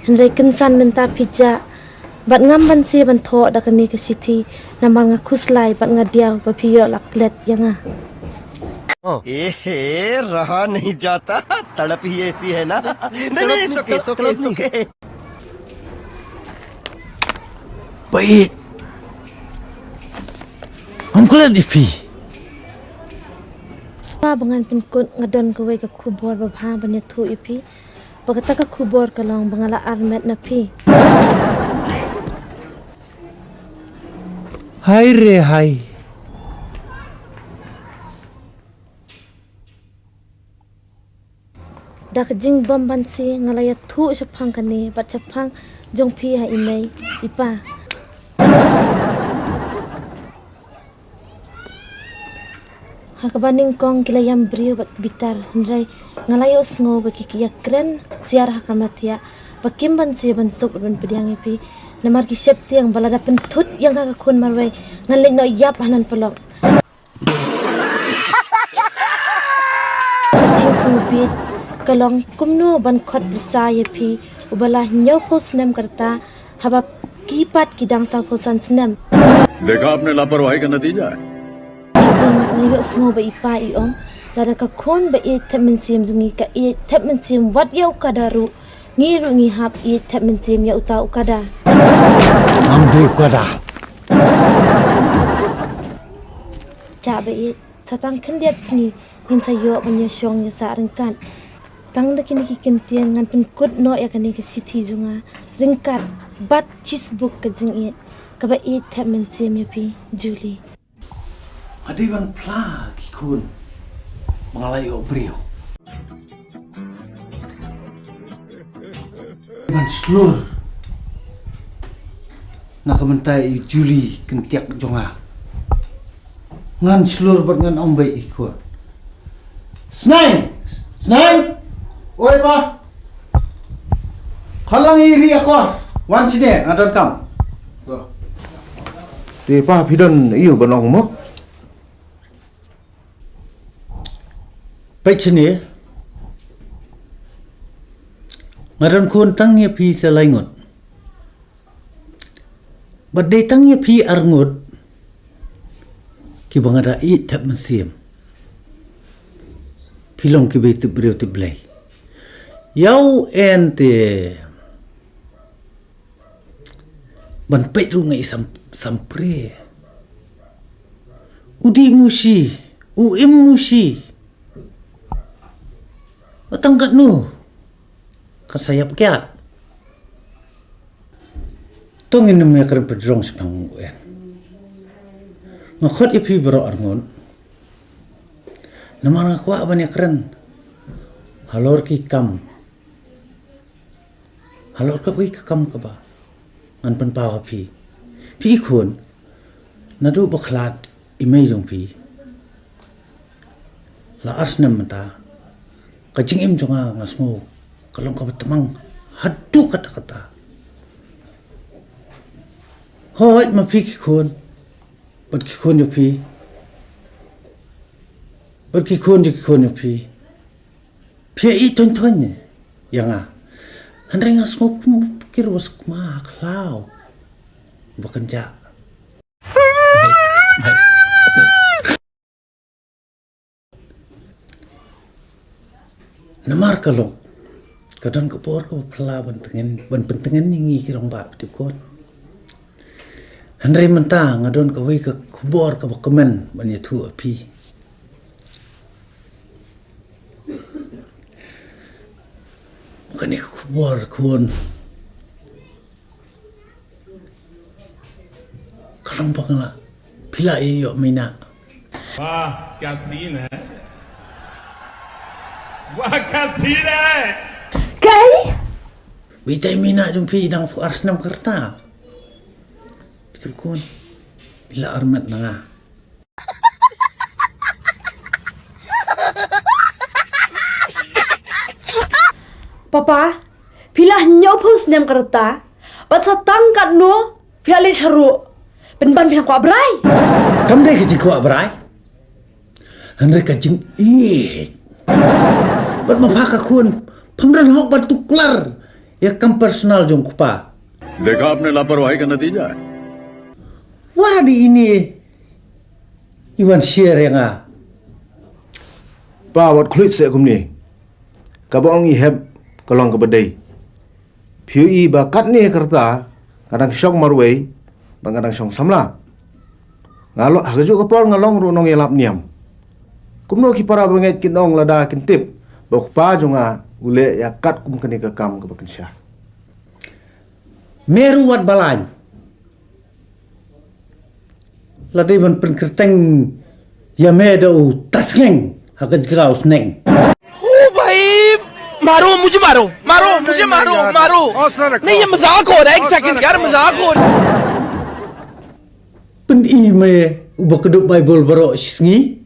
Henry kensan minta pija. Bat ngam ban si ban tho da kani ke siti namar nga khuslai bat nga diaw ba phiyo laklet yanga. रहा नहीं जाता तड़प ही ऐसी है ना नहीं सुके Baik. Angkulan ipi. Pa bangan penkut ngadon kowe ke kubor ba bha ban thu ipi. Bagata ka kubor kalong bangala armet na pi. Hai re hai. Dak jing bom ban si ngalaya thu chapang kani bat chapang jong pi ha imei ipa. Hakabaning kong kilayam brio bat bitar nrai ngalayo sngo ba kikiya kren siar hakamratia bakim ban si ban sok ban pediang ipi namar ki septi yang balada pentut yang kakakun marwai ngalek no yap hanan pelok. Jing sumubit kalong kumno ban khot bisa ye phi ubala nyo phos nem karta haba kipat kidang sa phosan snem देखा आपने लापरवाही का नतीजा है Atin ngayo smo ba ipa iom lada ka kon ba e temen sim zungi ka e temen sim wat ya ukadaru ngiru ngi hap e temen sim ya uta ukada Amde kada. ja ba e satang kendiat sni hin sayo banya syong ya sa rengkat tang da kini ki kentian ngan pen kut no ya kani ka siti zunga rengkat bat cheesebook ka jing e ka ba e temen sim ya pi Julie Adiban pla kikun. Mengalai obrio. Adiban slur. Nak mentai Juli kentiak jonga. Ngan slur bat ngan ombai ikut. Snain! Snain! Oi pa! Kalang iri ako. Wan sini, ngadon kam. Di pa pidon iyo banong mo? Baik sini, ngaran kun tangnya pi selaingot. Badai tangnya pi arngot, ki bangada i tak mesim. Pilong ki betu beriu tu belai. Yau ente ban pait rungai sampre. Udi musi, musi. Tangkat nu kasayap kiat tongin nu mekar pedrong sepang uen ngakot ipi bero arngon namar ngakwa ban yakren halor ki kam halor ka wi kam ka ba ngan pen pawa pi khun nadu bakhlat imei jong pi la arsnam mata kacing im jonga ngasmo kalong kabat temang hadu kata-kata hoi ma pi kikun bat kikun yo pi bat kikun yo pi pia i ton yanga handai ngasmo pikir was kuma klau bekerja namar kalong kadang kepor ke pela ban pentengan ngi kirong ba tikot handai mentang ngadon ka wei ka kubor ka kemen ban ya thu api bukan ni kubor kun kalong bangla pila iyo mina वाह क्या सीन है वाह क्या सीन है kai Witai mina jumpi dang fu arsnam kerta. Betul kun. Bila armat nanga. Papa, pilah nyopus nem kereta. Batsa tangkat no, piale seru. Penban pihak kwa brai. Kam dai kecing kwa berai. Henry kecing bat mapaka kun. Pamran hok bat tuklar. Ya kam personal jong kupa. देखा आपने लापरवाही का नतीजा है Wah di ini Iwan share yang Pa wat khluit se kum ni. Ka bong I heb kalong ka badai. Phiu I ba kat ni karta kadang syong marwei bang kadang syong samla. Ngalo haju ka por ngalong ru nong yelap niam. Kumno ki para banget kinong lada kintip. Ba pa junga ule ya kat kum kani ka kam ka bakin syah. Meru wat balan. Ladai man penkerteng ya medo tasngeng hakat graus neng. ओ भाई मारो मुझे मारो मारो मुझे मारो मारो नहीं ये मजाक हो रहा है एक सेकंड यार मजाक हो रहा है Pen ime ubah keduk Bible baro sngi.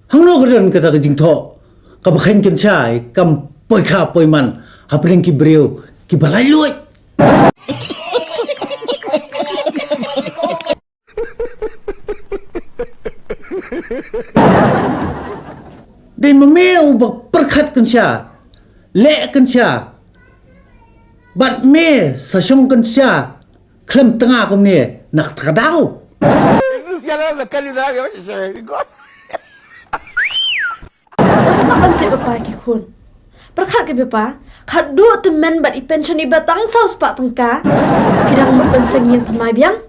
Hang no kedan kata ke jingtho. Ka bakhen ken chai kam poi kha poi man hapring ki breu ki balai luai. Dai mame ubah perkhat ken sha. Le ken sha. Bat me sa syong ken sha. Klem tengah kum ni nak terdau. Semakan si bapa ki kun. Perkhat ke bapa, khat du tu men bat I pension I batang saus pak tengka. Pirang bat pensengin thamai biang.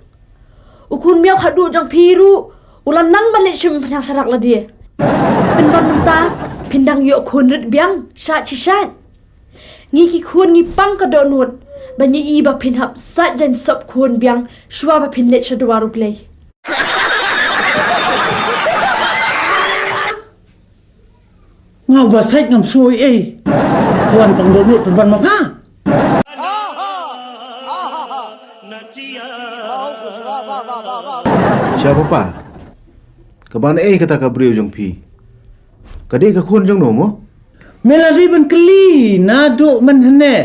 Ukun miau khat du jang piru. Ulan nang balik shum penang syarak la dia. Penban mentah, pindang yo kun rit biang, syat shishat. Ngi ki kun ngi pang ka do nut. Banyi I ba pin hap sat jan sop kun biang, shwa ba pin let shadwa ru play. Ngau basai ngam suai Kawan pangdonut penban mapa. Siapa pa? Kabana kata ka breu jong phi. Kadi ka khun jong no mo? Melari ben keli nado men hene.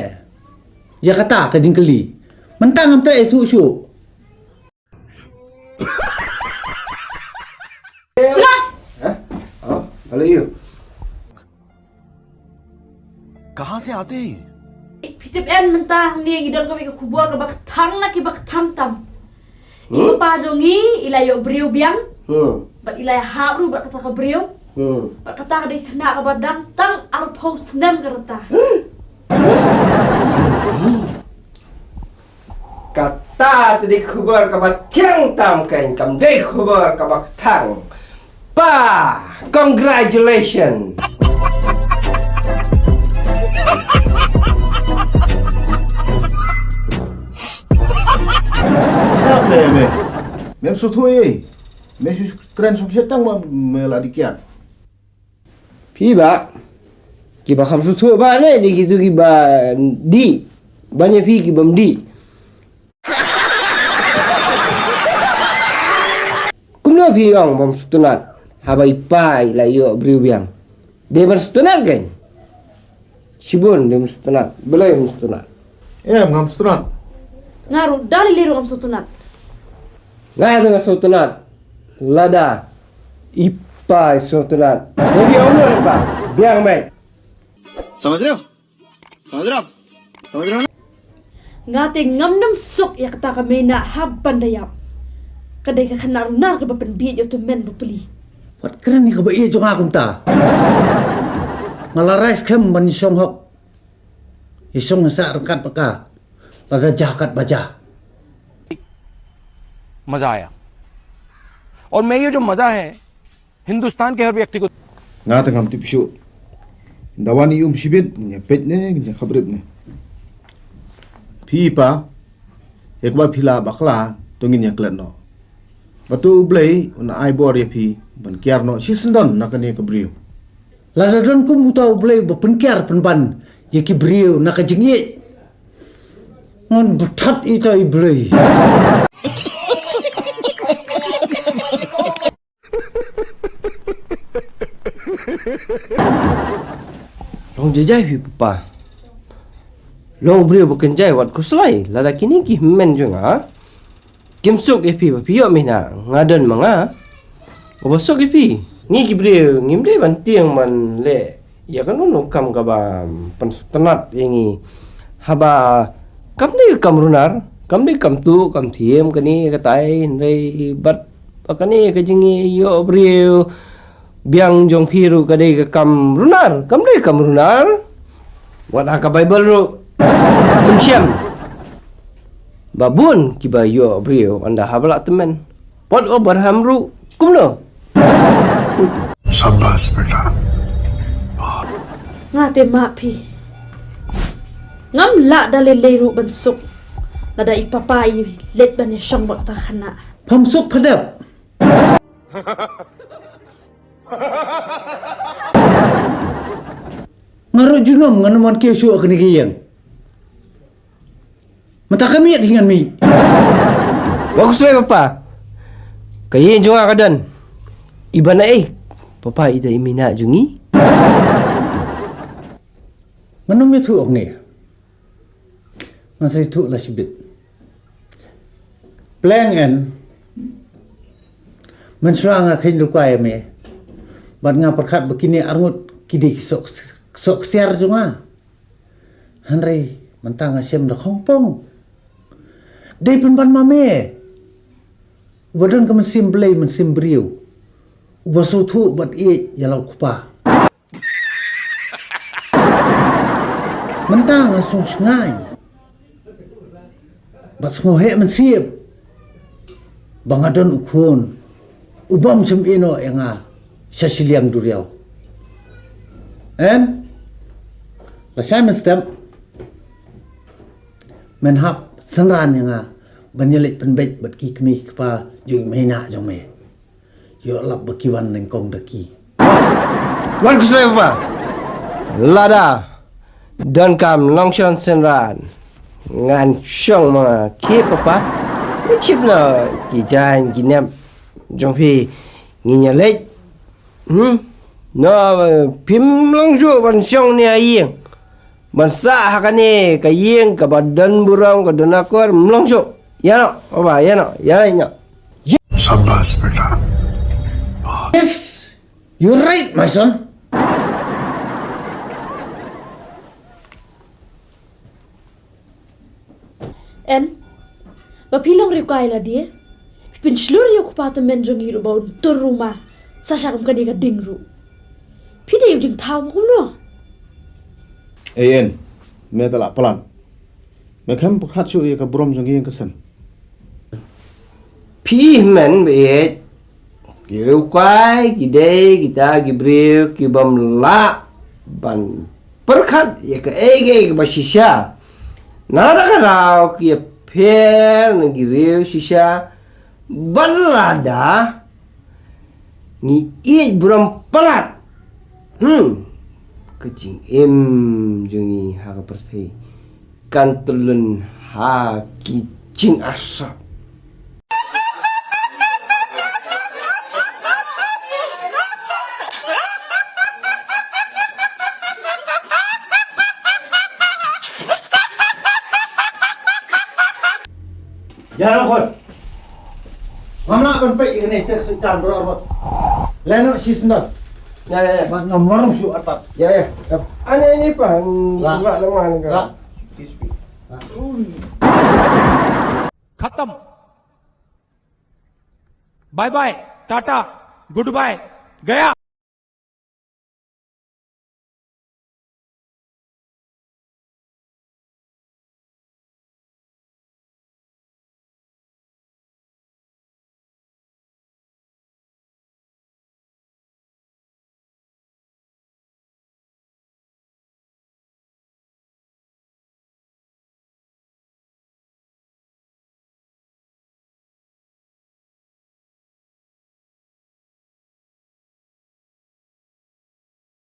Ya kata ka jing keli. Mentang am tak su su. Selang! Oh, hello you. कहाँ से आते हैं Pitip en mentah ni gidol kami ke kubur ke bak tang na ki bak tam tam. Ibu pa jongi ilayo briu biang. Bat ilaya habru bat kata ka briu. Bat kata ka di kena ka badang tang arpo senam kereta. Kata tadi kubur ka tiang tam kain kam dei kubur ka tang. Pa, congratulations. Siap me. Mem su thui. Me su kren som setang ma me la dikian. Pi ba? Ki ba kham su thu ba ne di ki tu ki ba di. Banyak pi ki bam di. Kumno pi yang bam sutunat. Habai pai la yo briu biang. De ber sutunat kan? Shibun de sutunat. Belai sutunat. Ngam stran. Ngaru dari liru am sutunat. Ngai dengan sutunat. Lada. Ipai sutunat. Nebi umur apa? Biang mai. समझ रहे हो समझ रहे हो आप समझ रहे हो ना Ngate ngam nam suk ya kata kami na habban dayam. Kadai ka kena runar ke bapen biet yo tu men bepeli. Wat keren ni ka ba iya jong akum ta. Ngalarais kem ban syong hok. Isong sa rangkat paka. Lada jakat baja. मजा आया और मैं ये जो मजा है हिंदुस्तान के हर व्यक्ति को Nga ngam tipshu. Dawani shibit nya pet ne nya khabrib ne. Phi pa ekba phila bakla tongin nya klan no. Batu blai una ai bor ye phi ban kiar no sisndon nakane kabriu. Lada don kum utau blai ba penkiar penban. Ye ki briu nak jing ye. Ngon butat ita I blai. Long jajai pi papa. Long beri bukan jai wat kuslai. Lada kini ki men juga. Kim sok pi pi yo mina ngadan manga. Oba sok pi. Ni ki beri ngim de ban tiang man le Ya kan nu kam kaba pensutenat yangi haba kam ni kam runar kam ni kam tu kam thiem kani katai rei bat pakani kajingi yo brio biang jong piru kadai ka kam runar wala ka bible ru insyam babun kiba yo brio anda habla temen pot obarham ru kumno शाबाश बेटा Nga te mapi. Ngam la dale leiru bansuk. Lada ipapai let ban syong bakta khana. ผมสุกพะเดับngaruh junum nganuman ke su akni kiyang mata kami dengan mi bagus we papa kayin jong akadan ibana papa ita imina jungi manum itu akni masih itu lah sibit Pleng en mensuang akhir lukai me bat nga perkat begini arngut kidi sok siar junga hanrei mentang asem da Hongpong dei penban mame wadon ka mensim blei mensim briu ubaso thu bat e yalau kupa mentang asung sngai bat ngohe mensiep bangadon ukun ubam sem ino nga sasiliang duriau en la Simon stem menhap senran nga banyelit penbet bat ki kemi kpa jung mena jong me yo lap bakiwan neng kong daki wan kuswe papa lada dan kam longshon senran ngan syong ma ke papa chip na ki jan ki nem jong phi ngi nya lech no pim long ju ban syong ni ayeng ban sa ha kane ka yeng ka badan burang ka dana kor mlong ju ya no baba ya no ya nya शाबाश बेटा yes you're right my son En bapilong rikai la dia. Pin slur yo kupata menjong iru bau tur rumah. Sasakam kani ka dingru. Pide yo ding tahu kumno. AN me tala plan me kham pakhat chu e ka brom jong yeng kasan pi men be ki ru kai ki de ki ta ki bre ki bam la ban perkhat ye ka ege ba shisha na da ka raw ki pher na ki re shisha ban la da ni e bram parat kecing em jungi ha ka perthai kantulun ha ki cing asap ya rokon ngamla ban pe ini sek sultan bro leno sisnot ya bat ngamwarung su atap ya ane ini pa enggak lemah enggak खत्म bye bye tata goodbye गया